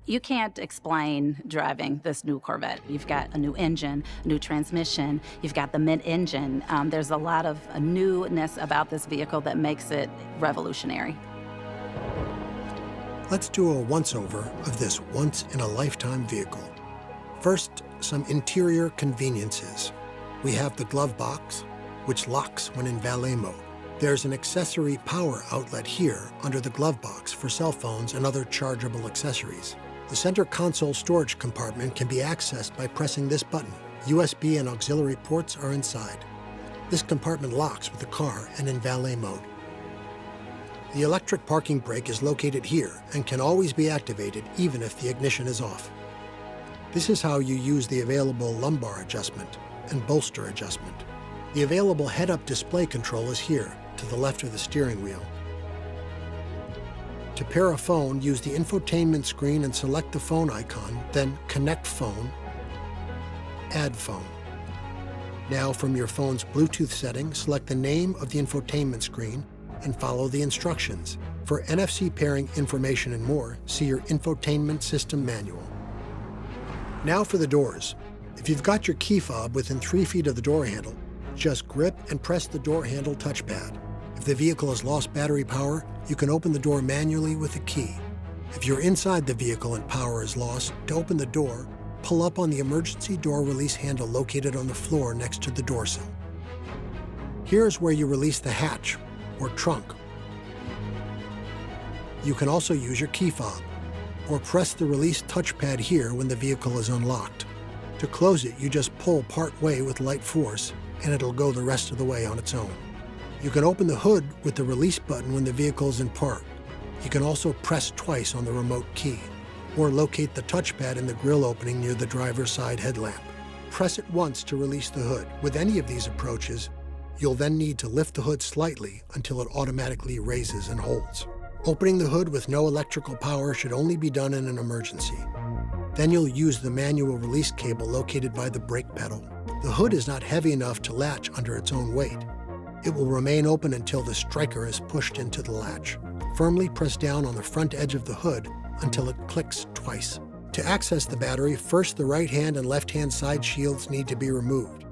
You can't explain driving this new Corvette. You've got a new engine, new transmission, you've got the mid-engine. There's a lot of newness about this vehicle that makes it revolutionary. Let's do a once-over of this once-in-a-lifetime vehicle. First, some interior conveniences. We have the glove box, which locks when in valet mode. There's an accessory power outlet here under the glove box for cell phones and other chargeable accessories. The center console storage compartment can be accessed by pressing this button. USB and auxiliary ports are inside. This compartment locks with the car and in valet mode. The electric parking brake is located here and can always be activated even if the ignition is off. This is how you use the available lumbar adjustment and bolster adjustment. The available head-up display control is here, to the left of the steering wheel. To pair a phone, use the infotainment screen and select the phone icon, then Connect Phone, Add Phone. Now from your phone's Bluetooth setting, select the name of the infotainment screen and follow the instructions. For NFC pairing information and more, see your infotainment system manual. Now for the doors. If you've got your key fob within 3 feet of the door handle, just grip and press the door handle touchpad. If the vehicle has lost battery power, you can open the door manually with a key. If you're inside the vehicle and power is lost, to open the door, pull up on the emergency door release handle located on the floor next to the door sill. Here's where you release the hatch, or trunk. You can also use your key fob, or press the release touchpad here when the vehicle is unlocked. To close it, you just pull part way with light force, and it'll go the rest of the way on its own. You can open the hood with the release button when the vehicle is in park. You can also press twice on the remote key, or locate the touchpad in the grille opening near the driver's side headlamp. Press it once to release the hood. With any of these approaches, you'll then need to lift the hood slightly until it automatically raises and holds. Opening the hood with no electrical power should only be done in an emergency. Then you'll use the manual release cable located by the brake pedal. The hood is not heavy enough to latch under its own weight. It will remain open until the striker is pushed into the latch. Firmly press down on the front edge of the hood until it clicks twice. To access the battery, first the right hand and left hand side shields need to be removed.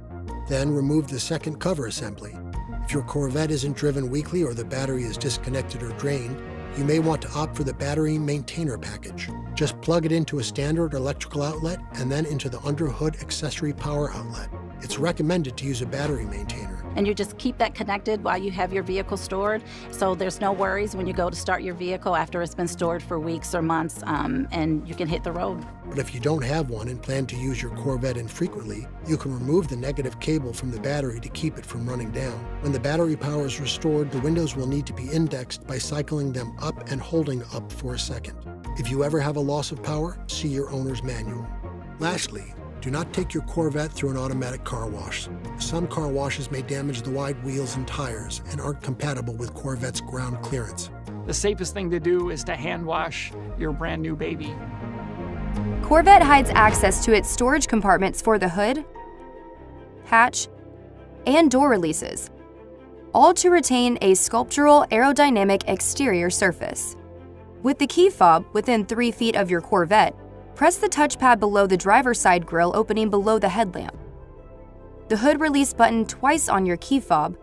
Then remove the second cover assembly. If your Corvette isn't driven weekly or the battery is disconnected or drained, you may want to opt for the battery maintainer package. Just plug it into a standard electrical outlet and then into the underhood accessory power outlet. It's recommended to use a battery maintainer. And you just keep that connected while you have your vehicle stored, so there's no worries when you go to start your vehicle after it's been stored for weeks or months, and you can hit the road. But if you don't have one and plan to use your Corvette infrequently, you can remove the negative cable from the battery to keep it from running down. When the battery power is restored, the windows will need to be indexed by cycling them up and holding up for a second. If you ever have a loss of power, see your owner's manual. Lastly, do not take your Corvette through an automatic car wash. Some car washes may damage the wide wheels and tires and aren't compatible with Corvette's ground clearance. The safest thing to do is to hand wash your brand new baby. Corvette hides access to its storage compartments for the hood, hatch, and door releases, all to retain a sculptural aerodynamic exterior surface. With the key fob within 3 feet of your Corvette, press the touchpad below the driver's side grille opening below the headlamp. The hood release button twice on your key fob,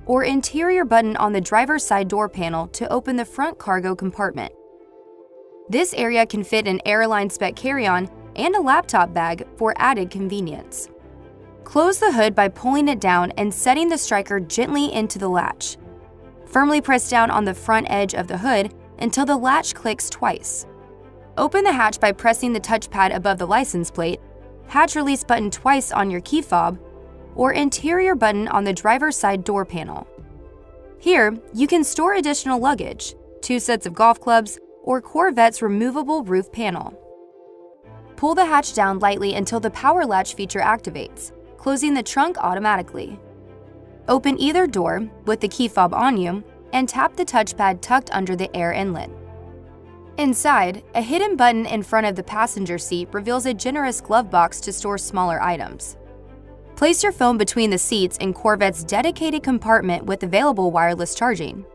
or interior button on the driver's side door panel to open the front cargo compartment. This area can fit an airline spec carry-on and a laptop bag for added convenience. Close the hood by pulling it down and setting the striker gently into the latch. Firmly press down on the front edge of the hood until the latch clicks twice. Open the hatch by pressing the touchpad above the license plate, hatch release button twice on your key fob, or interior button on the driver's side door panel. Here, you can store additional luggage, 2 sets of golf clubs, or Corvette's removable roof panel. Pull the hatch down lightly until the power latch feature activates, closing the trunk automatically. Open either door with the key fob on you and tap the touchpad tucked under the air inlet. Inside, a hidden button in front of the passenger seat reveals a generous glove box to store smaller items. Place your phone between the seats in Corvette's dedicated compartment with available wireless charging.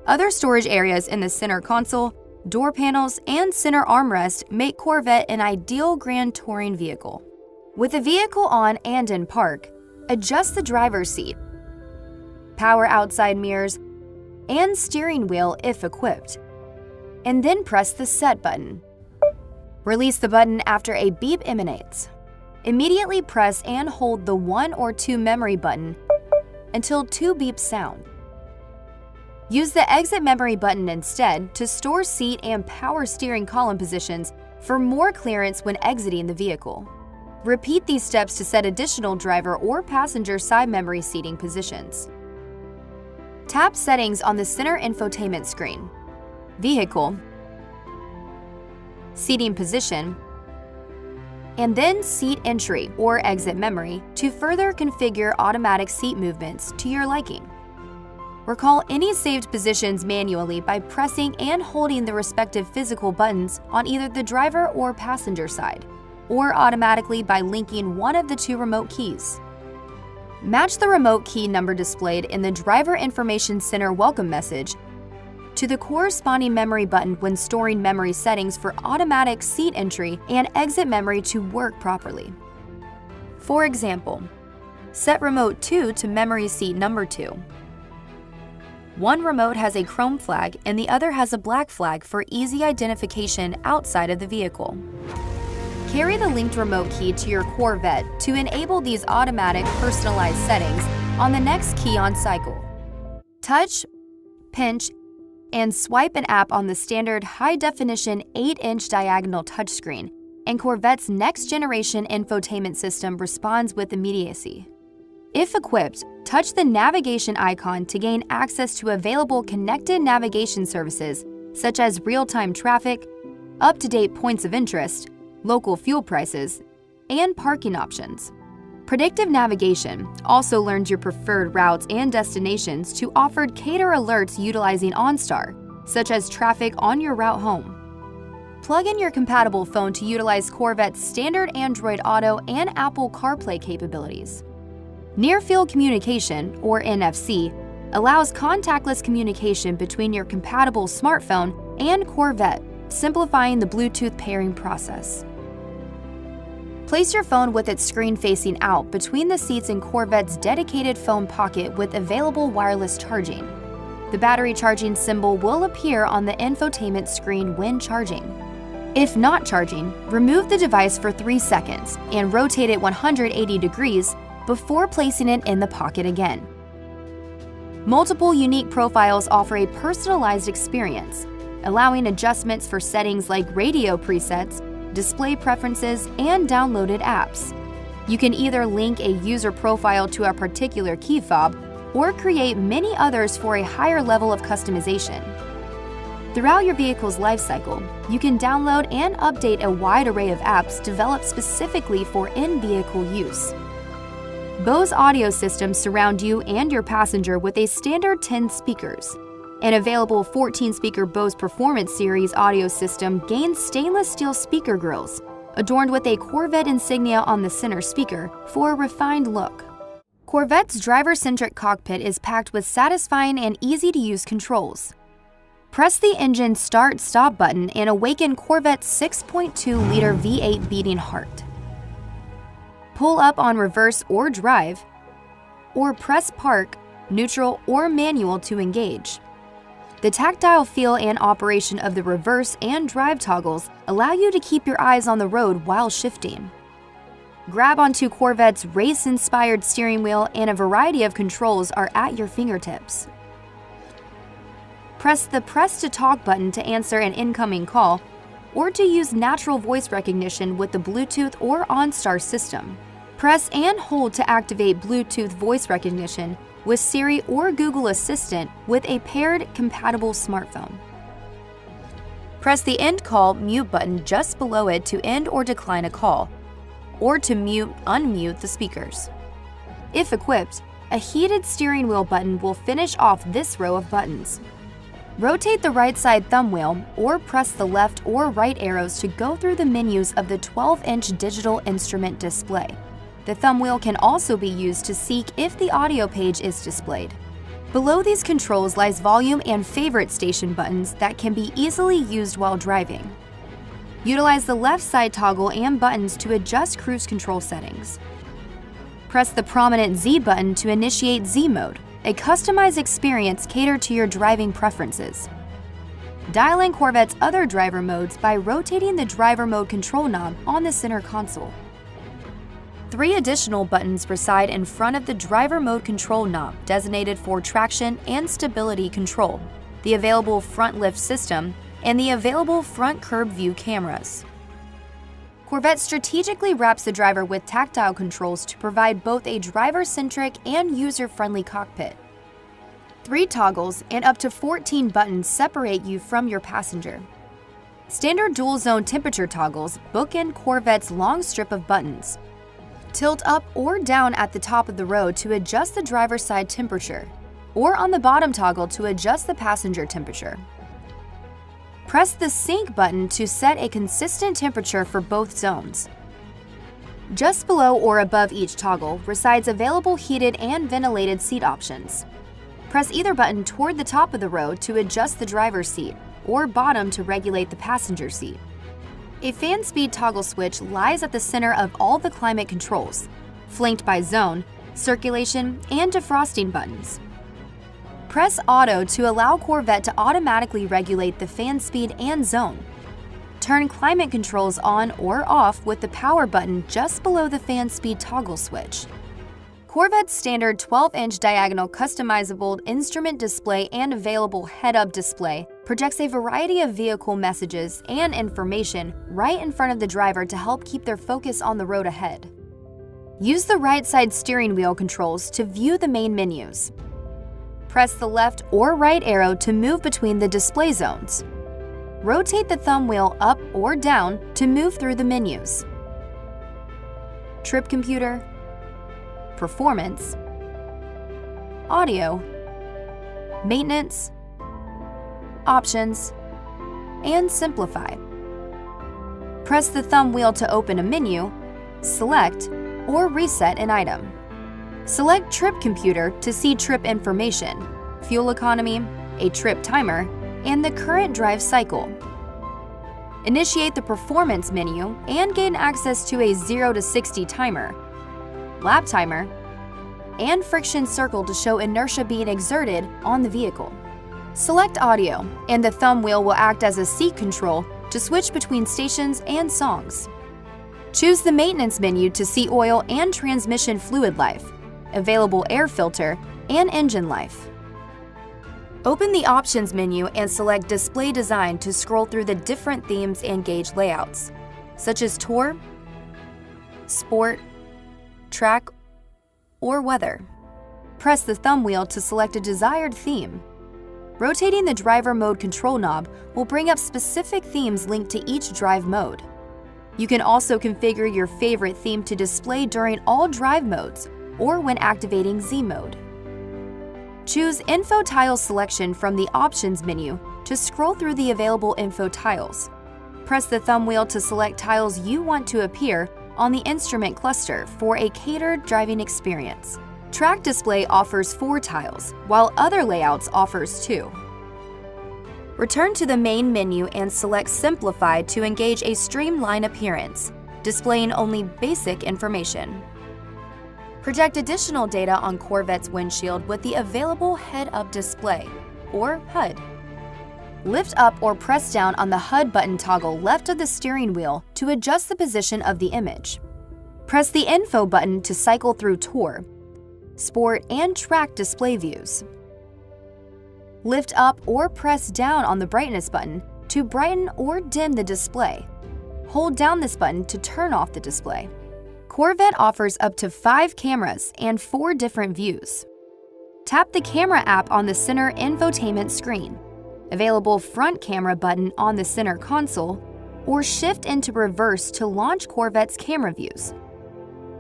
Other storage areas in the center console door panels, and center armrest make Corvette an ideal grand touring vehicle. With the vehicle on and in park, adjust the driver's seat, power outside mirrors, and steering wheel if equipped, and then press the Set button. Release the button after a beep emanates. Immediately press and hold the 1 or 2 memory button until 2 beeps sound. Use the Exit Memory button instead to store seat and power steering column positions for more clearance when exiting the vehicle. Repeat these steps to set additional driver or passenger side memory seating positions. Tap Settings on the center infotainment screen, Vehicle, Seating Position, and then Seat Entry or Exit Memory to further configure automatic seat movements to your liking. Recall any saved positions manually by pressing and holding the respective physical buttons on either the driver or passenger side, or automatically by linking one of the 2 remote keys. Match the remote key number displayed in the Driver Information Center welcome message to the corresponding memory button when storing memory settings for automatic seat entry and exit memory to work properly. For example, set Remote 2 to memory seat number 2. One remote has a chrome flag and the other has a black flag for easy identification outside of the vehicle. Carry the linked remote key to your Corvette to enable these automatic personalized settings on the next key on cycle. Touch, pinch, and swipe an app on the standard high-definition 8-inch diagonal touchscreen, and Corvette's next-generation infotainment system responds with immediacy. If equipped, touch the navigation icon to gain access to available connected navigation services such as real-time traffic, up-to-date points of interest, local fuel prices, and parking options. Predictive navigation also learns your preferred routes and destinations to offer cater alerts utilizing OnStar, such as traffic on your route home. Plug in your compatible phone to utilize Corvette's standard Android Auto and Apple CarPlay capabilities. Near-Field Communication, or NFC, allows contactless communication between your compatible smartphone and Corvette, simplifying the Bluetooth pairing process. Place your phone with its screen facing out between the seats in Corvette's dedicated phone pocket with available wireless charging. The battery charging symbol will appear on the infotainment screen when charging. If not charging, remove the device for 3 seconds and rotate it 180 degrees before placing it in the pocket again. Multiple unique profiles offer a personalized experience, allowing adjustments for settings like radio presets, display preferences, and downloaded apps. You can either link a user profile to a particular key fob or create many others for a higher level of customization. Throughout your vehicle's lifecycle, you can download and update a wide array of apps developed specifically for in-vehicle use. Bose audio systems surround you and your passenger with a standard 10 speakers. An available 14-speaker Bose Performance Series audio system gains stainless steel speaker grills, adorned with a Corvette insignia on the center speaker for a refined look. Corvette's driver-centric cockpit is packed with satisfying and easy-to-use controls. Press the engine start-stop button and awaken Corvette's 6.2-liter V8 beating heart. Pull up on reverse or drive, or press park, neutral, or manual to engage. The tactile feel and operation of the reverse and drive toggles allow you to keep your eyes on the road while shifting. Grab onto Corvette's race-inspired steering wheel and a variety of controls are at your fingertips. Press the Press to Talk button to answer an incoming call or to use natural voice recognition with the Bluetooth or OnStar system. Press and hold to activate Bluetooth voice recognition with Siri or Google Assistant with a paired compatible smartphone. Press the End Call mute button just below it to end or decline a call, or to unmute the speakers. If equipped, a heated steering wheel button will finish off this row of buttons. Rotate the right side thumb wheel or press the left or right arrows to go through the menus of the 12-inch digital instrument display. The thumb wheel can also be used to seek if the audio page is displayed. Below these controls lies volume and favorite station buttons that can be easily used while driving. Utilize the left side toggle and buttons to adjust cruise control settings. Press the prominent Z button to initiate Z mode, a customized experience catered to your driving preferences. Dial in Corvette's other driver modes by rotating the driver mode control knob on the center console. 3 additional buttons reside in front of the driver mode control knob designated for traction and stability control, the available front lift system, and the available front curb view cameras. Corvette strategically wraps the driver with tactile controls to provide both a driver-centric and user-friendly cockpit. 3 toggles and up to 14 buttons separate you from your passenger. Standard dual-zone temperature toggles bookend Corvette's long strip of buttons. Tilt up or down at the top of the road to adjust the driver's side temperature, or on the bottom toggle to adjust the passenger temperature. Press the sync button to set a consistent temperature for both zones. Just below or above each toggle resides available heated and ventilated seat options. Press either button toward the top of the road to adjust the driver's seat, or bottom to regulate the passenger seat. A fan speed toggle switch lies at the center of all the climate controls, flanked by zone, circulation, and defrosting buttons. Press Auto to allow Corvette to automatically regulate the fan speed and zone. Turn climate controls on or off with the power button just below the fan speed toggle switch. Corvette's standard 12-inch diagonal customizable instrument display and available head-up display projects a variety of vehicle messages and information right in front of the driver to help keep their focus on the road ahead. Use the right side steering wheel controls to view the main menus. Press the left or right arrow to move between the display zones. Rotate the thumb wheel up or down to move through the menus. Trip computer, performance, audio, maintenance, options, and simplify. Press the thumb wheel to open a menu, select, or reset an item. Select Trip Computer to see trip information, fuel economy, a trip timer, and the current drive cycle. Initiate the Performance menu and gain access to a 0 to 60 timer, lap timer, and friction circle to show inertia being exerted on the vehicle. Select Audio, and the thumb wheel will act as a seat control to switch between stations and songs. Choose the Maintenance menu to see oil and transmission fluid life, available air filter, and engine life. Open the Options menu and select Display Design to scroll through the different themes and gauge layouts, such as Tour, Sport, Track, or Weather. Press the thumb wheel to select a desired theme. Rotating the driver mode control knob will bring up specific themes linked to each drive mode. You can also configure your favorite theme to display during all drive modes or when activating Z mode. Choose Info Tile Selection from the Options menu to scroll through the available info tiles. Press the thumb wheel to select tiles you want to appear on the instrument cluster for a catered driving experience. Track Display offers 4 tiles, while other layouts offers 2. Return to the main menu and select Simplify to engage a streamlined appearance, displaying only basic information. Project additional data on Corvette's windshield with the available head-up display, or HUD. Lift up or press down on the HUD button toggle left of the steering wheel to adjust the position of the image. Press the Info button to cycle through Tour, Sport, and Track display views. Lift up or press down on the Brightness button to brighten or dim the display. Hold down this button to turn off the display. Corvette offers up to 5 cameras and 4 different views. Tap the Camera app on the center infotainment screen, available front camera button on the center console, or shift into reverse to launch Corvette's camera views.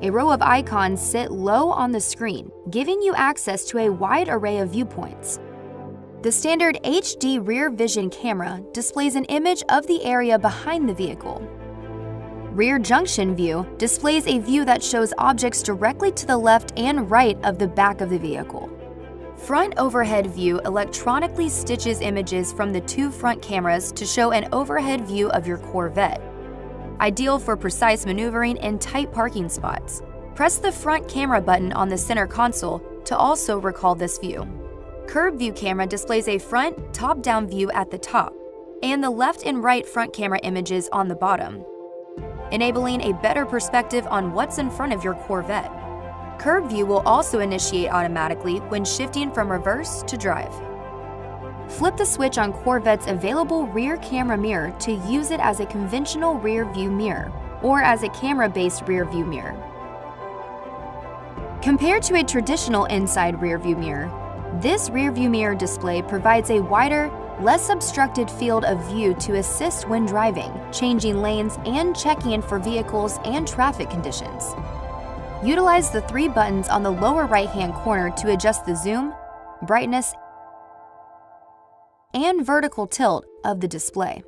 A row of icons sit low on the screen, giving you access to a wide array of viewpoints. The standard HD rear vision camera displays an image of the area behind the vehicle. Rear junction view displays a view that shows objects directly to the left and right of the back of the vehicle. Front overhead view electronically stitches images from the 2 front cameras to show an overhead view of your Corvette. Ideal for precise maneuvering in tight parking spots. Press the front camera button on the center console to also recall this view. Curb view camera displays a front, top-down view at the top, and the left and right front camera images on the bottom, enabling a better perspective on what's in front of your Corvette. Curb view will also initiate automatically when shifting from reverse to drive. Flip the switch on Corvette's available rear camera mirror to use it as a conventional rear view mirror or as a camera-based rear view mirror. Compared to a traditional inside rear view mirror, this rear view mirror display provides a wider, less obstructed field of view to assist when driving, changing lanes, and checking for vehicles and traffic conditions. Utilize the 3 buttons on the lower right-hand corner to adjust the zoom, brightness, and vertical tilt of the display.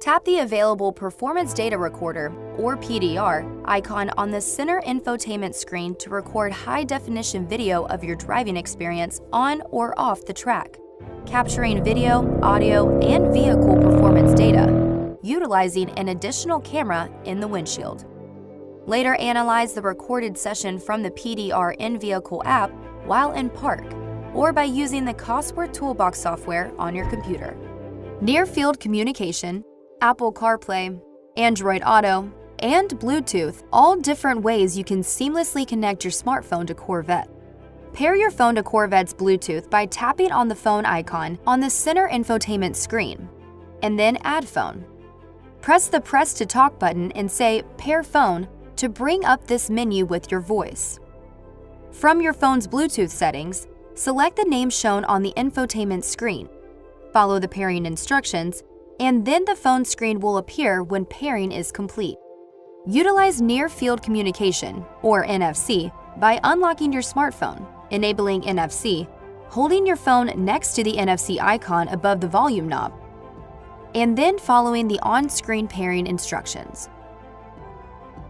Tap the available Performance Data Recorder, or PDR, icon on the center infotainment screen to record high-definition video of your driving experience on or off the track, capturing video, audio, and vehicle performance data, utilizing an additional camera in the windshield. Later, analyze the recorded session from the PDR in-vehicle app while in park, or by using the Cosworth Toolbox software on your computer. Near-field communication, Apple CarPlay, Android Auto, and Bluetooth, all different ways you can seamlessly connect your smartphone to Corvette. Pair your phone to Corvette's Bluetooth by tapping on the phone icon on the center infotainment screen, and then Add Phone. Press the Press to Talk button and say Pair Phone to bring up this menu with your voice. From your phone's Bluetooth settings, select the name shown on the infotainment screen, follow the pairing instructions, and then the phone screen will appear when pairing is complete. Utilize Near-Field Communication, or NFC, by unlocking your smartphone, enabling NFC, holding your phone next to the NFC icon above the volume knob, and then following the on-screen pairing instructions.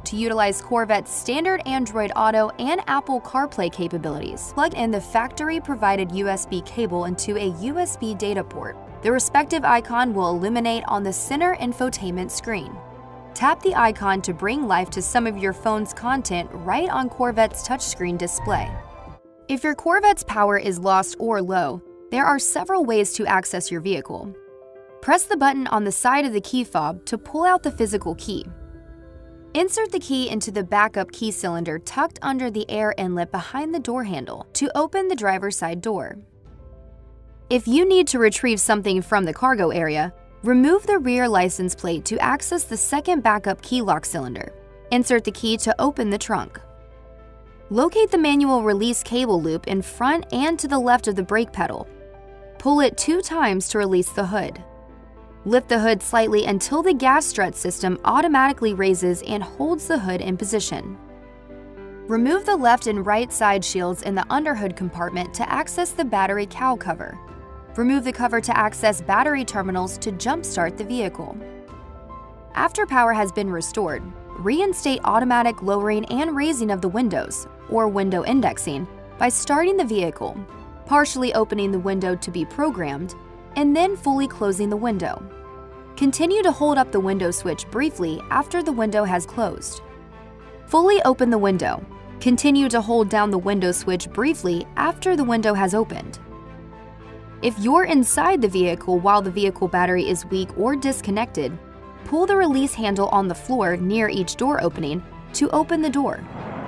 To utilize Corvette's standard Android Auto and Apple CarPlay capabilities, plug in the factory-provided USB cable into a USB data port. The respective icon will illuminate on the center infotainment screen. Tap the icon to bring life to some of your phone's content right on Corvette's touchscreen display. If your Corvette's power is lost or low, there are several ways to access your vehicle. Press the button on the side of the key fob to pull out the physical key. Insert the key into the backup key cylinder tucked under the air inlet behind the door handle to open the driver's side door. If you need to retrieve something from the cargo area, remove the rear license plate to access the second backup key lock cylinder. Insert the key to open the trunk. Locate the manual release cable loop in front and to the left of the brake pedal. Pull it 2 times to release the hood. Lift the hood slightly until the gas strut system automatically raises and holds the hood in position. Remove the left and right side shields in the underhood compartment to access the battery cowl cover. Remove the cover to access battery terminals to jumpstart the vehicle. After power has been restored, reinstate automatic lowering and raising of the windows, or window indexing, by starting the vehicle, partially opening the window to be programmed, and then fully closing the window. Continue to hold up the window switch briefly after the window has closed. Fully open the window. Continue to hold down the window switch briefly after the window has opened. If you're inside the vehicle while the vehicle battery is weak or disconnected, pull the release handle on the floor near each door opening to open the door.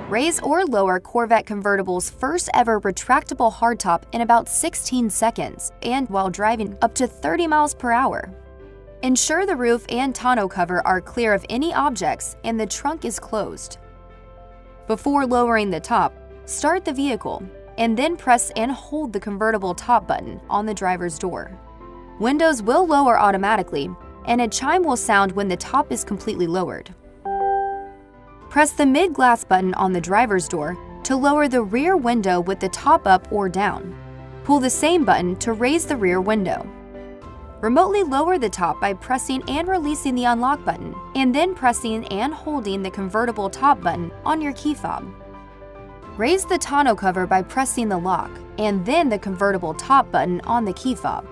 Raise or lower Corvette Convertible's first ever retractable hardtop in about 16 seconds and while driving up to 30 miles per hour. Ensure the roof and tonneau cover are clear of any objects and the trunk is closed. Before lowering the top, start the vehicle and then press and hold the convertible top button on the driver's door. Windows will lower automatically and a chime will sound when the top is completely lowered. Press the mid-glass button on the driver's door to lower the rear window with the top up or down. Pull the same button to raise the rear window. Remotely lower the top by pressing and releasing the unlock button, and then pressing and holding the convertible top button on your key fob. Raise the tonneau cover by pressing the lock, and then the convertible top button on the key fob,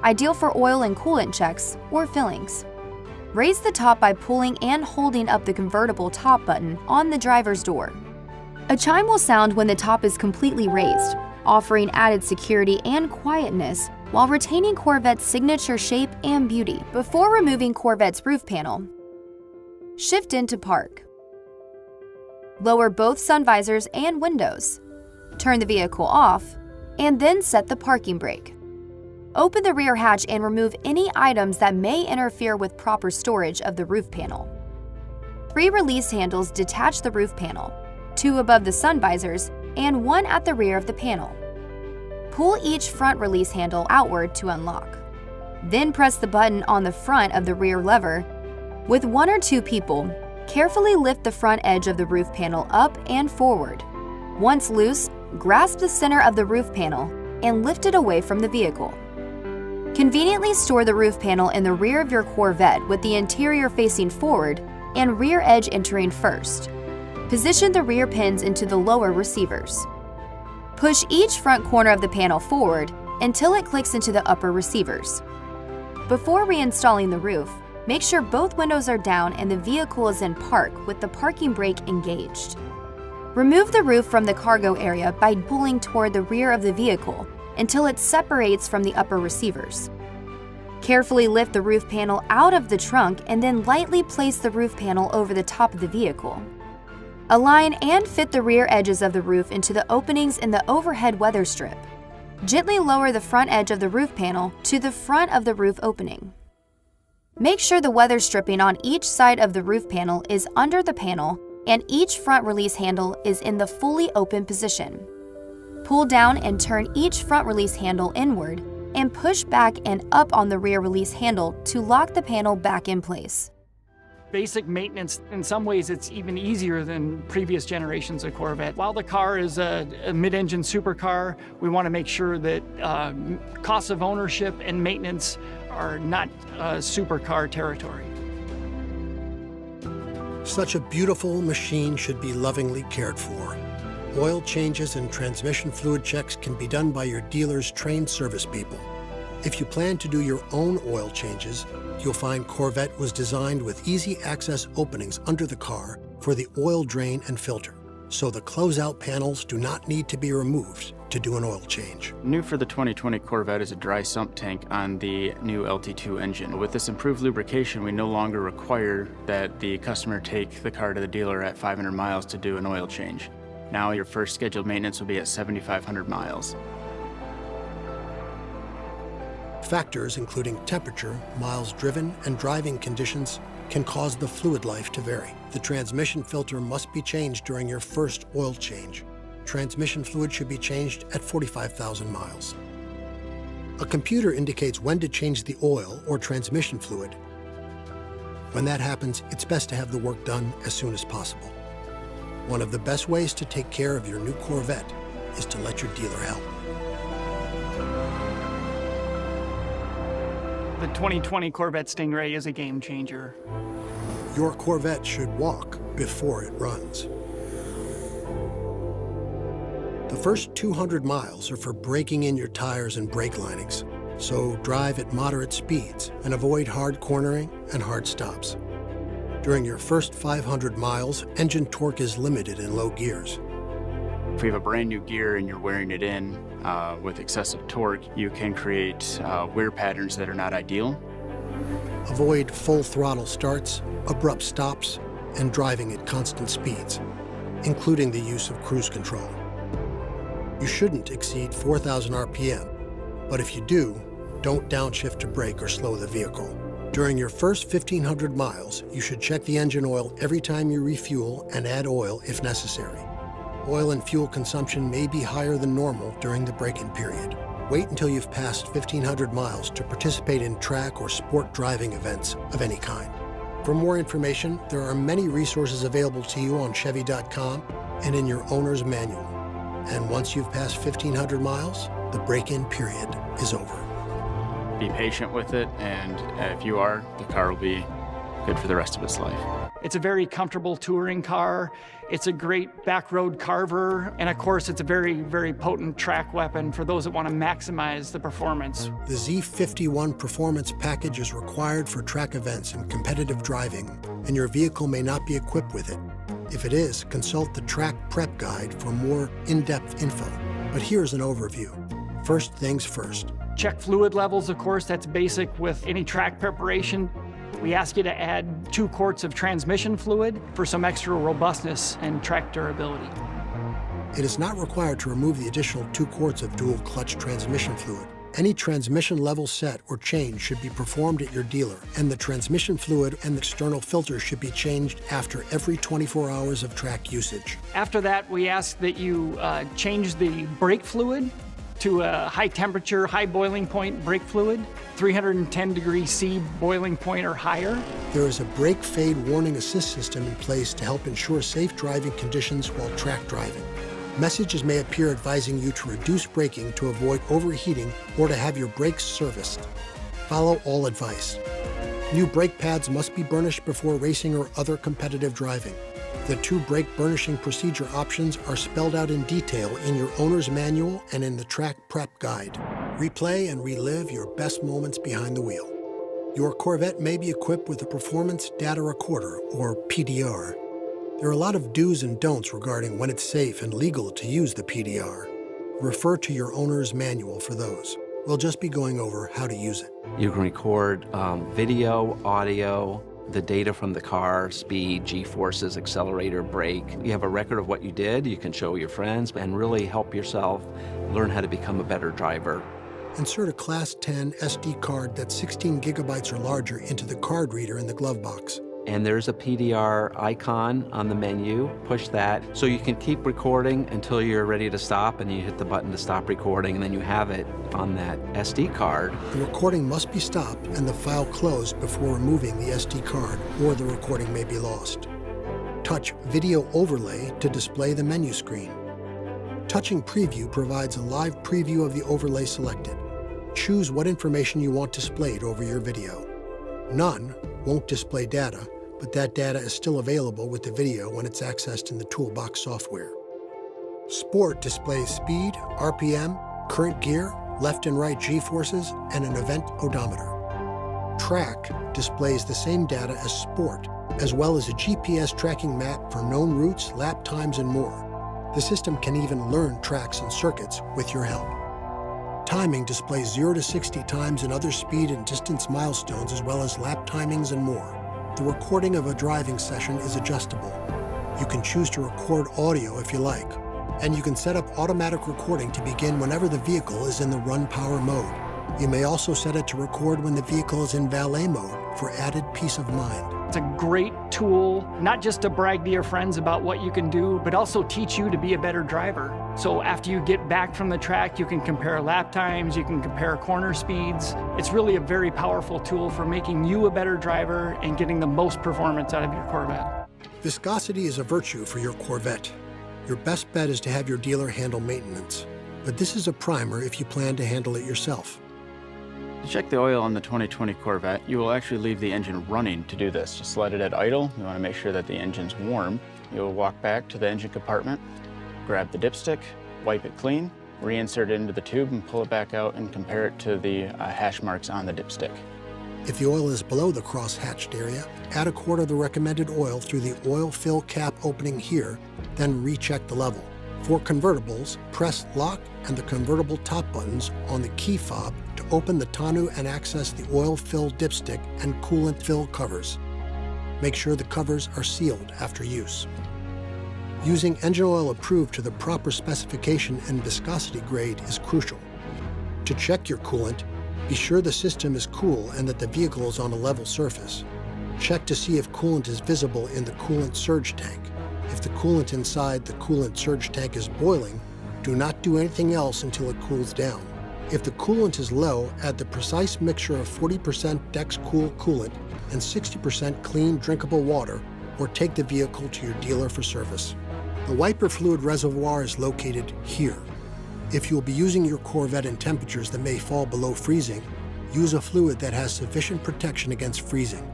ideal for oil and coolant checks or fillings. Raise the top by pulling and holding up the convertible top button on the driver's door. A chime will sound when the top is completely raised, offering added security and quietness while retaining Corvette's signature shape and beauty. Before removing Corvette's roof panel, shift into park. Lower both sun visors and windows. Turn the vehicle off, and then set the parking brake. Open the rear hatch and remove any items that may interfere with proper storage of the roof panel. 3 release handles detach the roof panel, 2 above the sun visors and 1 at the rear of the panel. Pull each front release handle outward to unlock. Then press the button on the front of the rear lever. With 1 or 2 people, carefully lift the front edge of the roof panel up and forward. Once loose, grasp the center of the roof panel and lift it away from the vehicle. Conveniently store the roof panel in the rear of your Corvette with the interior facing forward and rear edge entering first. Position the rear pins into the lower receivers. Push each front corner of the panel forward until it clicks into the upper receivers. Before reinstalling the roof, make sure both windows are down and the vehicle is in park with the parking brake engaged. Remove the roof from the cargo area by pulling toward the rear of the vehicle until it separates from the upper receivers. Carefully lift the roof panel out of the trunk and then lightly place the roof panel over the top of the vehicle. Align and fit the rear edges of the roof into the openings in the overhead weather strip. Gently lower the front edge of the roof panel to the front of the roof opening. Make sure the weather stripping on each side of the roof panel is under the panel and each front release handle is in the fully open position. Pull down and turn each front release handle inward and push back and up on the rear release handle to lock the panel back in place. Basic maintenance, in some ways, it's even easier than previous generations of Corvette. While the car is a mid-engine supercar, we want to make sure that costs of ownership and maintenance are not supercar territory. Such a beautiful machine should be lovingly cared for. Oil changes and transmission fluid checks can be done by your dealer's trained service people. If you plan to do your own oil changes, you'll find Corvette was designed with easy access openings under the car for the oil drain and filter, so the closeout panels do not need to be removed to do an oil change. New for the 2020 Corvette is a dry sump tank on the new LT2 engine. With this improved lubrication, we no longer require that the customer take the car to the dealer at 500 miles to do an oil change. Now your first scheduled maintenance will be at 7,500 miles. Factors including temperature, miles driven, and driving conditions can cause the fluid life to vary. The transmission filter must be changed during your first oil change. Transmission fluid should be changed at 45,000 miles. A computer indicates when to change the oil or transmission fluid. When that happens, it's best to have the work done as soon as possible. One of the best ways to take care of your new Corvette is to let your dealer help. The 2020 Corvette Stingray is a game changer. Your Corvette should walk before it runs. The first 200 miles are for breaking in your tires and brake linings, so drive at moderate speeds and avoid hard cornering and hard stops. During your first 500 miles, engine torque is limited in low gears. If you have a brand new gear and you're wearing it in with excessive torque, you can create wear patterns that are not ideal. Avoid full throttle starts, abrupt stops, and driving at constant speeds, including the use of cruise control. You shouldn't exceed 4,000 RPM, but if you do, don't downshift to brake or slow the vehicle. During your first 1,500 miles, you should check the engine oil every time you refuel and add oil if necessary. Oil and fuel consumption may be higher than normal during the break-in period. Wait until you've passed 1,500 miles to participate in track or sport driving events of any kind. For more information, there are many resources available to you on Chevy.com and in your owner's manual. And once you've passed 1,500 miles, the break-in period is over. Be patient with it, and if you are, the car will be good for the rest of its life. It's a very comfortable touring car. It's a great back road carver. And of course, it's a very, very potent track weapon for those that want to maximize the performance. The Z51 performance package is required for track events and competitive driving, and your vehicle may not be equipped with it. If it is, consult the track prep guide for more in-depth info. But here's an overview. First things first. Check fluid levels, of course. That's basic with any track preparation. We ask you to add 2 quarts of transmission fluid for some extra robustness and track durability. It is not required to remove the additional 2 quarts of dual clutch transmission fluid. Any transmission level set or change should be performed at your dealer, and the transmission fluid and the external filter should be changed after every 24 hours of track usage. After that, we ask that you change the brake fluid to a high temperature, high boiling point brake fluid, 310 degrees C boiling point or higher. There is a brake fade warning assist system in place to help ensure safe driving conditions while track driving. Messages may appear advising you to reduce braking to avoid overheating or to have your brakes serviced. Follow all advice. New brake pads must be burnished before racing or other competitive driving. The 2 brake burnishing procedure options are spelled out in detail in your owner's manual and in the track prep guide. Replay and relive your best moments behind the wheel. Your Corvette may be equipped with a Performance Data Recorder, or PDR. There are a lot of do's and don'ts regarding when it's safe and legal to use the PDR. Refer to your owner's manual for those. We'll just be going over how to use it. You can record video, audio, the data from the car, speed, G-forces, accelerator, brake. You have a record of what you did. You can show your friends and really help yourself learn how to become a better driver. Insert a Class 10 SD card that's 16 gigabytes or larger into the card reader in the glove box. And there's a PDR icon on the menu. Push that so you can keep recording until you're ready to stop, and you hit the button to stop recording, and then you have it on that SD card. The recording must be stopped and the file closed before removing the SD card, or the recording may be lost. Touch Video Overlay to display the menu screen. Touching Preview provides a live preview of the overlay selected. Choose what information you want displayed over your video. None won't display data, but that data is still available with the video when it's accessed in the Toolbox software. Sport displays speed, RPM, current gear, left and right G-forces, and an event odometer. Track displays the same data as Sport, as well as a GPS tracking map for known routes, lap times, and more. The system can even learn tracks and circuits with your help. Timing displays 0 to 60 times and other speed and distance milestones, as well as lap timings and more. The recording of a driving session is adjustable. You can choose to record audio if you like, and you can set up automatic recording to begin whenever the vehicle is in the run power mode. You may also set it to record when the vehicle is in valet mode for added peace of mind. It's a great tool, not just to brag to your friends about what you can do, but also teach you to be a better driver. So after you get back from the track, you can compare lap times, you can compare corner speeds. It's really a very powerful tool for making you a better driver and getting the most performance out of your Corvette. Viscosity is a virtue for your Corvette. Your best bet is to have your dealer handle maintenance, but this is a primer if you plan to handle it yourself. To check the oil on the 2020 Corvette, you will actually leave the engine running to do this. Just let it at idle. You want to make sure that the engine's warm. You'll walk back to the engine compartment, grab the dipstick, wipe it clean, reinsert it into the tube and pull it back out and compare it to the hash marks on the dipstick. If the oil is below the cross-hatched area, add a quart of the recommended oil through the oil fill cap opening here, then recheck the level. For convertibles, press lock and the convertible top buttons on the key fob to open the tonneau and access the oil fill dipstick and coolant fill covers. Make sure the covers are sealed after use. Using engine oil approved to the proper specification and viscosity grade is crucial. To check your coolant, be sure the system is cool and that the vehicle is on a level surface. Check to see if coolant is visible in the coolant surge tank. If the coolant inside the coolant surge tank is boiling, do not do anything else until it cools down. If the coolant is low, add the precise mixture of 40% Dex Cool coolant and 60% clean drinkable water, or take the vehicle to your dealer for service. The wiper fluid reservoir is located here. If you will be using your Corvette in temperatures that may fall below freezing, use a fluid that has sufficient protection against freezing.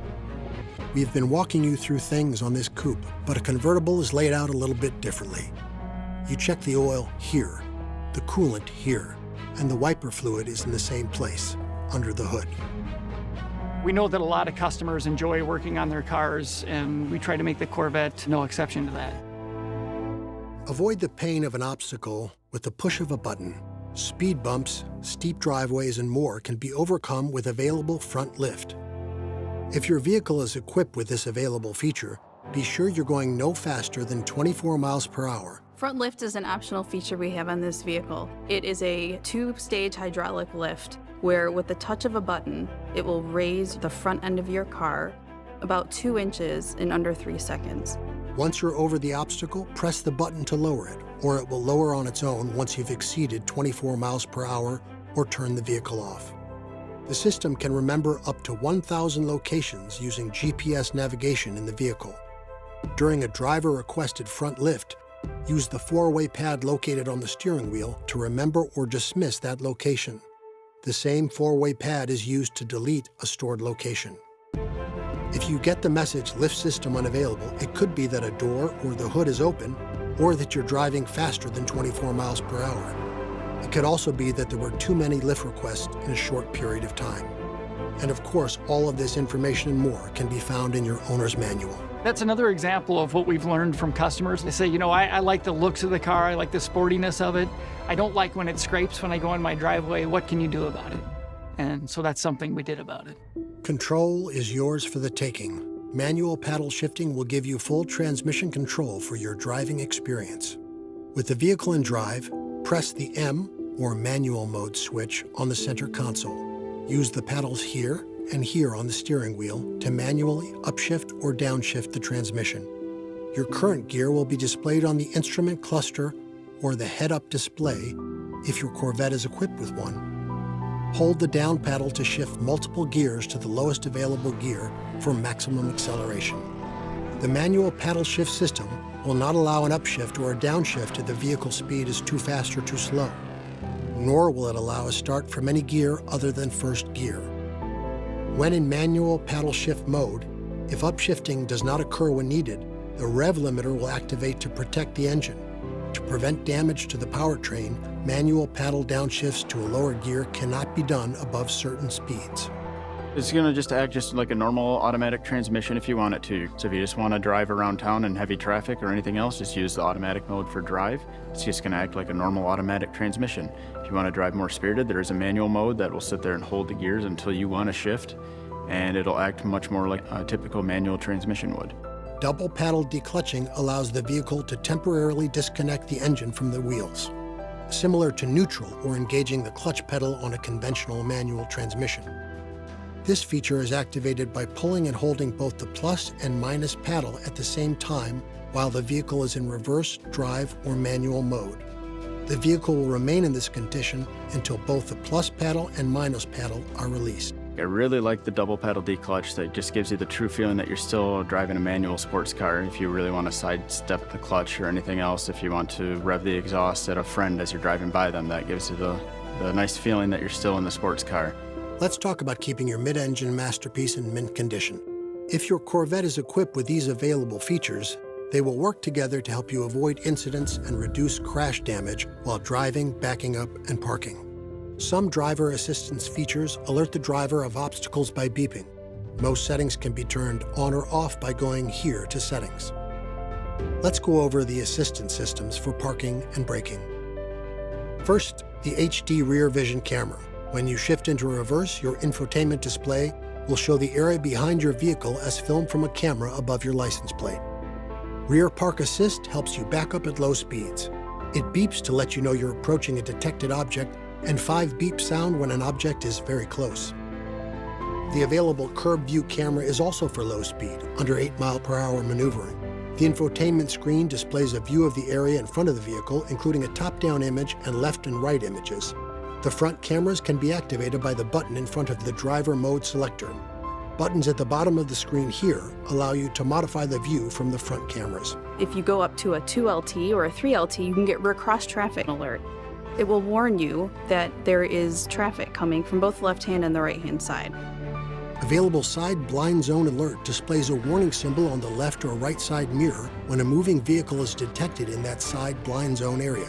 We've been walking you through things on this coupe, but a convertible is laid out a little bit differently. You check the oil here, the coolant here, and the wiper fluid is in the same place, under the hood. We know that a lot of customers enjoy working on their cars, and we try to make the Corvette no exception to that. Avoid the pain of an obstacle with the push of a button. Speed bumps, steep driveways, and more can be overcome with available front lift. If your vehicle is equipped with this available feature, be sure you're going no faster than 24 miles per hour. Front lift is an optional feature we have on this vehicle. It is a two-stage hydraulic lift where with the touch of a button, it will raise the front end of your car about 2 inches in under 3 seconds. Once you're over the obstacle, press the button to lower it, or it will lower on its own once you've exceeded 24 miles per hour or turn the vehicle off. The system can remember up to 1,000 locations using GPS navigation in the vehicle. During a driver-requested front lift, use the four-way pad located on the steering wheel to remember or dismiss that location. The same four-way pad is used to delete a stored location. If you get the message lift system unavailable, it could be that a door or the hood is open, or that you're driving faster than 24 miles per hour. It could also be that there were too many lift requests in a short period of time. And of course, all of this information and more can be found in your owner's manual. That's another example of what we've learned from customers. They say, you know, I like the looks of the car, I like the sportiness of it. I don't like when it scrapes when I go in my driveway. What can you do about it? And so that's something we did about it. Control is yours for the taking. Manual paddle shifting will give you full transmission control for your driving experience. With the vehicle in drive, press the M or manual mode switch on the center console. Use the paddles here and here on the steering wheel to manually upshift or downshift the transmission. Your current gear will be displayed on the instrument cluster or the head-up display if your Corvette is equipped with one. Hold the down paddle to shift multiple gears to the lowest available gear for maximum acceleration. The manual paddle shift system will not allow an upshift or a downshift if the vehicle speed is too fast or too slow, nor will it allow a start from any gear other than first gear. When in manual paddle shift mode, if upshifting does not occur when needed, the rev limiter will activate to protect the engine. To prevent damage to the powertrain, manual paddle downshifts to a lower gear cannot be done above certain speeds. It's going to just act just like a normal automatic transmission if you want it to. So if you just want to drive around town in heavy traffic or anything else, just use the automatic mode for drive. It's just going to act like a normal automatic transmission. If you want to drive more spirited, there's a manual mode that will sit there and hold the gears until you want to shift, and it'll act much more like a typical manual transmission would. Double paddle declutching allows the vehicle to temporarily disconnect the engine from the wheels, similar to neutral or engaging the clutch pedal on a conventional manual transmission. This feature is activated by pulling and holding both the plus and minus paddle at the same time while the vehicle is in reverse, drive, or manual mode. The vehicle will remain in this condition until both the plus paddle and minus paddle are released. I really like the double pedal declutch. That just gives you the true feeling that you're still driving a manual sports car. If you really want to sidestep the clutch or anything else, if you want to rev the exhaust at a friend as you're driving by them, that gives you the nice feeling that you're still in the sports car. Let's talk about keeping your mid-engine masterpiece in mint condition. If your Corvette is equipped with these available features, they will work together to help you avoid incidents and reduce crash damage while driving, backing up, and parking. Some driver assistance features alert the driver of obstacles by beeping. Most settings can be turned on or off by going here to Settings. Let's go over the assistance systems for parking and braking. First, the HD rear vision camera. When you shift into reverse, your infotainment display will show the area behind your vehicle as filmed from a camera above your license plate. Rear Park Assist helps you back up at low speeds. It beeps to let you know you're approaching a detected object, and 5 beeps sound when an object is very close. The available curb view camera is also for low speed, under 8 mile/hour maneuvering. The infotainment screen displays a view of the area in front of the vehicle, including a top-down image and left and right images. The front cameras can be activated by the button in front of the driver mode selector. Buttons at the bottom of the screen here allow you to modify the view from the front cameras. If you go up to a 2LT or a 3LT, you can get rear cross traffic alert. It will warn you that there is traffic coming from both the left-hand and the right-hand side. Available side blind zone alert displays a warning symbol on the left or right side mirror when a moving vehicle is detected in that side blind zone area.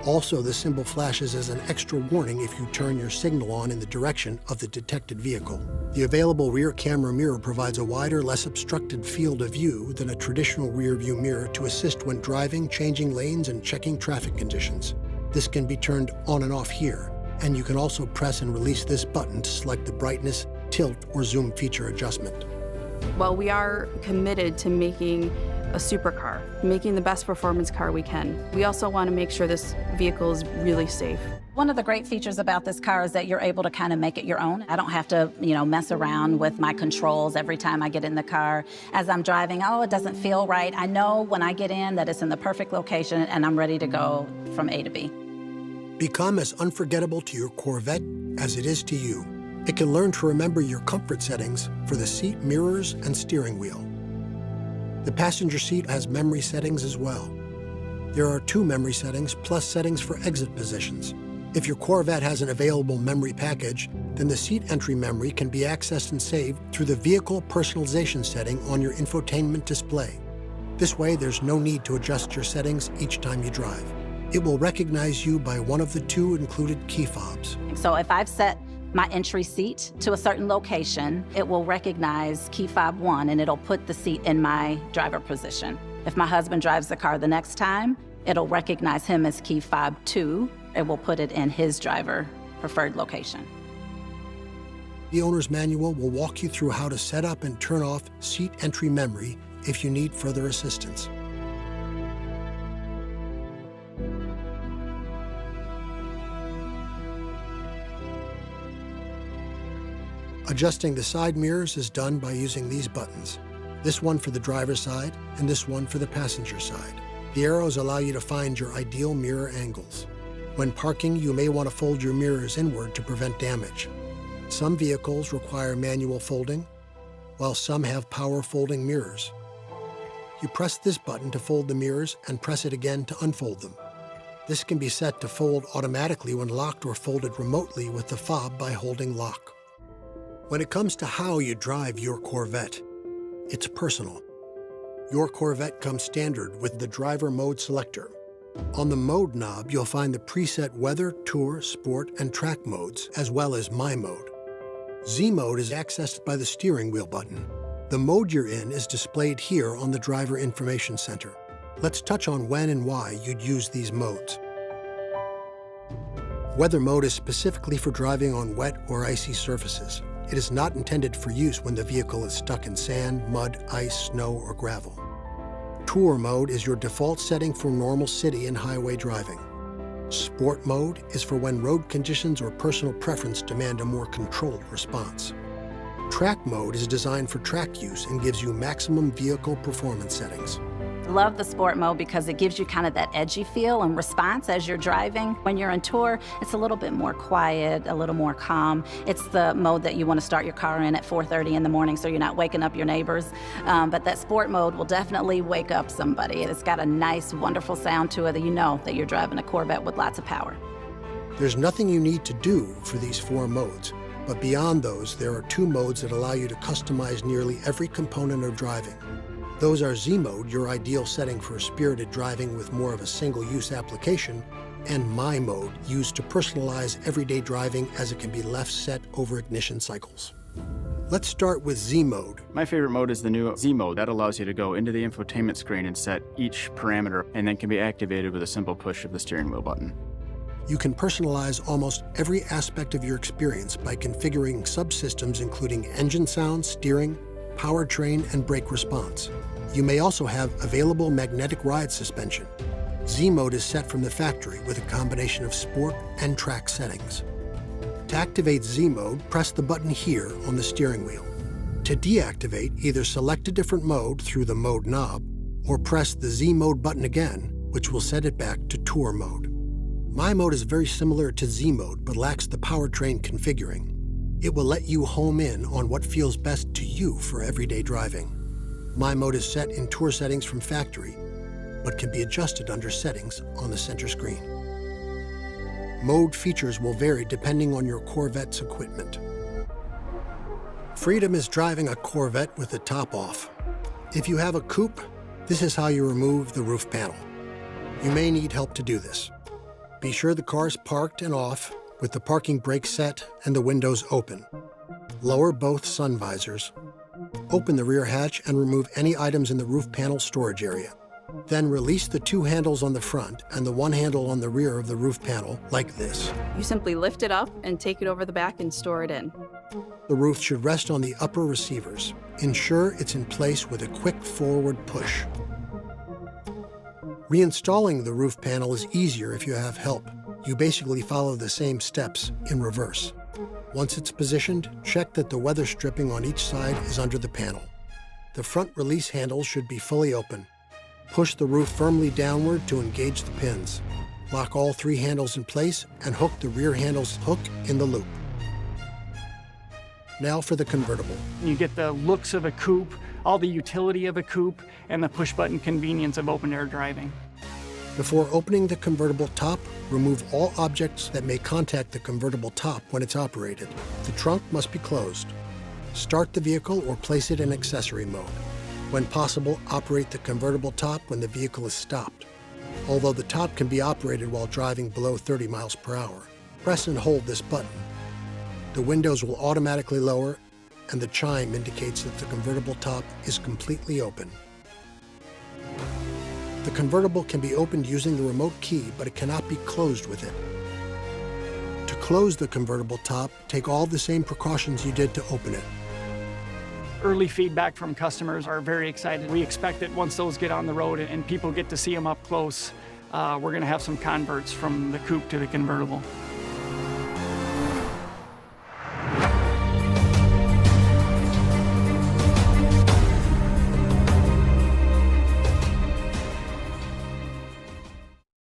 Also, the symbol flashes as an extra warning if you turn your signal on in the direction of the detected vehicle. The available rear camera mirror provides a wider, less obstructed field of view than a traditional rear view mirror to assist when driving, changing lanes, and checking traffic conditions. This can be turned on and off here, and you can also press and release this button to select the brightness, tilt, or zoom feature adjustment. While we are committed to making a supercar, making the best performance car we can, we also want to make sure this vehicle is really safe. One of the great features about this car is that you're able to kind of make it your own. I don't have to, mess around with my controls every time I get in the car. As I'm driving, oh, it doesn't feel right. I know when I get in that it's in the perfect location and I'm ready to go from A to B. Become as unforgettable to your Corvette as it is to you. It can learn to remember your comfort settings for the seat, mirrors, and steering wheel. The passenger seat has memory settings as well. There are 2 memory settings plus settings for exit positions. If your Corvette has an available memory package, then the seat entry memory can be accessed and saved through the vehicle personalization setting on your infotainment display. This way, there's no need to adjust your settings each time you drive. It will recognize you by one of the 2 included key fobs. So if I've set my entry seat to a certain location, it will recognize key fob 1 and it'll put the seat in my driver position. If my husband drives the car the next time, it'll recognize him as key fob 2. It will put it in his driver preferred location. The owner's manual will walk you through how to set up and turn off seat entry memory if you need further assistance. Adjusting the side mirrors is done by using these buttons. This one for the driver's side and this one for the passenger side. The arrows allow you to find your ideal mirror angles. When parking, you may want to fold your mirrors inward to prevent damage. Some vehicles require manual folding, while some have power folding mirrors. You press this button to fold the mirrors and press it again to unfold them. This can be set to fold automatically when locked or folded remotely with the fob by holding lock. When it comes to how you drive your Corvette, it's personal. Your Corvette comes standard with the driver mode selector. On the mode knob, you'll find the preset weather, tour, sport, and track modes, as well as My Mode. Z mode is accessed by the steering wheel button. The mode you're in is displayed here on the Driver Information Center. Let's touch on when and why you'd use these modes. Weather mode is specifically for driving on wet or icy surfaces. It is not intended for use when the vehicle is stuck in sand, mud, ice, snow, or gravel. Tour mode is your default setting for normal city and highway driving. Sport mode is for when road conditions or personal preference demand a more controlled response. Track mode is designed for track use and gives you maximum vehicle performance settings. Love the sport mode because it gives you kind of that edgy feel and response as you're driving. When you're in tour, it's a little bit more quiet, a little more calm. It's the mode that you want to start your car in at 4:30 in the morning so you're not waking up your neighbors. But that sport mode will definitely wake up somebody. It's got a nice, wonderful sound to it that you know that you're driving a Corvette with lots of power. There's nothing you need to do for these 4 modes, but beyond those, there are 2 modes that allow you to customize nearly every component of driving. Those are Z mode, your ideal setting for spirited driving with more of a single-use application, and My mode, used to personalize everyday driving as it can be left set over ignition cycles. Let's start with Z mode. My favorite mode is the new Z mode. That allows you to go into the infotainment screen and set each parameter, and then can be activated with a simple push of the steering wheel button. You can personalize almost every aspect of your experience by configuring subsystems including engine sound, steering, powertrain, and brake response. You may also have available magnetic ride suspension. Z mode is set from the factory with a combination of sport and track settings. To activate Z mode, press the button here on the steering wheel. To deactivate, either select a different mode through the mode knob, or press the Z mode button again, which will set it back to tour mode. My mode is very similar to Z mode, but lacks the powertrain configuring. It will let you home in on what feels best to you for everyday driving. My mode is set in tour settings from factory, but can be adjusted under settings on the center screen. Mode features will vary depending on your Corvette's equipment. Freedom is driving a Corvette with the top off. If you have a coupe, this is how you remove the roof panel. You may need help to do this. Be sure the car is parked and off with the parking brake set and the windows open. Lower both sun visors. Open the rear hatch and remove any items in the roof panel storage area. Then release the two handles on the front and the one handle on the rear of the roof panel, like this. You simply lift it up and take it over the back and store it in. The roof should rest on the upper receivers. Ensure it's in place with a quick forward push. Reinstalling the roof panel is easier if you have help. You basically follow the same steps in reverse. Once it's positioned, check that the weather stripping on each side is under the panel. The front release handles should be fully open. Push the roof firmly downward to engage the pins. Lock all three handles in place and hook the rear handle's hook in the loop. Now for the convertible. You get the looks of a coupe, all the utility of a coupe, and the push-button convenience of open-air driving. Before opening the convertible top, remove all objects that may contact the convertible top when it's operated. The trunk must be closed. Start the vehicle or place it in accessory mode. When possible, operate the convertible top when the vehicle is stopped. Although the top can be operated while driving below 30 miles per hour, press and hold this button. The windows will automatically lower, and the chime indicates that the convertible top is completely open. The convertible can be opened using the remote key, but it cannot be closed with it. To close the convertible top, take all the same precautions you did to open it. Early feedback from customers are very excited. We expect that once those get on the road and people get to see them up close, we're going to have some converts from the coupe to the convertible.